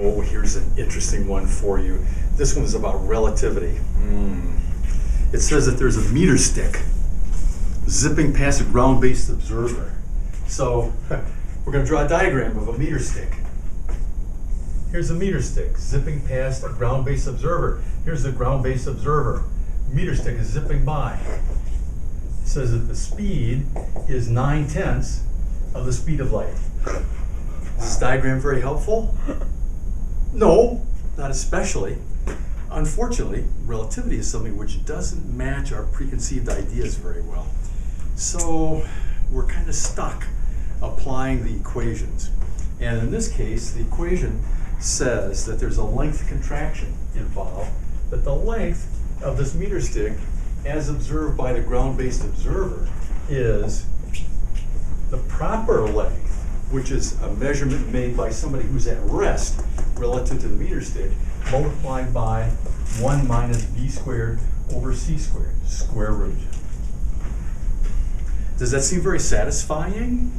Oh, here's an interesting one for you. This one is about relativity. It says that there's a meter stick zipping past a ground-based observer. So we're going to draw a diagram of a meter stick. Here's a meter stick zipping past a ground-based observer. Here's the ground-based observer. Meter stick is zipping by. It says that the speed is 9/10 of the speed of light. Is this diagram very helpful? No, not especially. Unfortunately, relativity is something which doesn't match our preconceived ideas very well. So we're kind of stuck applying the equations. And in this case, the equation says that there's a length contraction involved, that the length of this meter stick, as observed by the ground-based observer, is the proper length, which is a measurement made by somebody who's at rest relative to the meter stick, multiplied by 1 minus b squared over c squared, square root. Does that seem very satisfying?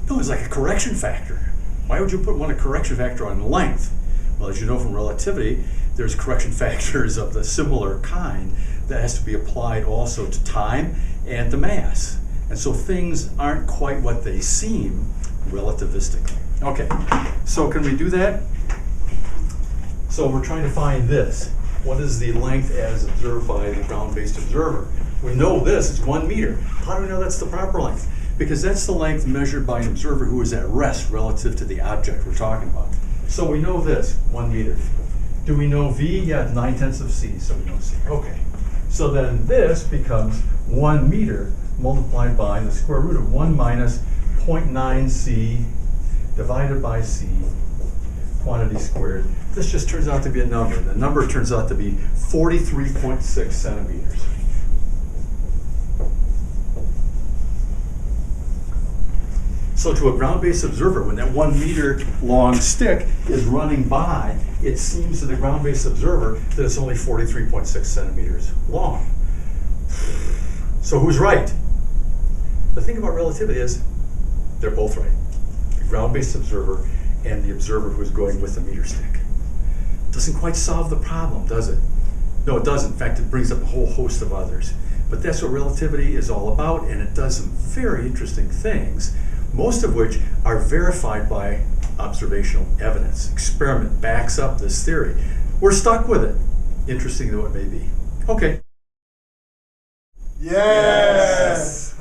No, it's like a correction factor. Why would you put a correction factor on length? Well, as you know from relativity, there's correction factors of the similar kind that has to be applied also to time and to mass. And so things aren't quite what they seem relativistically. Okay, so can we do that? So we're trying to find this. What is the length as observed by the ground-based observer? We know this, it's 1 meter. How do we know that's the proper length? Because that's the length measured by an observer who is at rest relative to the object we're talking about. So we know this, 1 meter. Do we know V? Yeah, 9/10 of C, so we know C. Okay. So then this becomes 1 meter multiplied by the square root of 1 minus 0.9 C divided by C, quantity squared. This just turns out to be a number. The number turns out to be 43.6 centimeters. So to a ground-based observer, when that 1 meter long stick is running by, it seems to the ground-based observer that it's only 43.6 centimeters long. So who's right? The thing about relativity is they're both right. The ground-based observer and the observer who's going with the meter stick. Doesn't quite solve the problem, does it? No, it doesn't. In fact, it brings up a whole host of others. But that's what relativity is all about, and it does some very interesting things, most of which are verified by observational evidence. Experiment backs up this theory. We're stuck with it, interesting though it may be. Okay. Yes!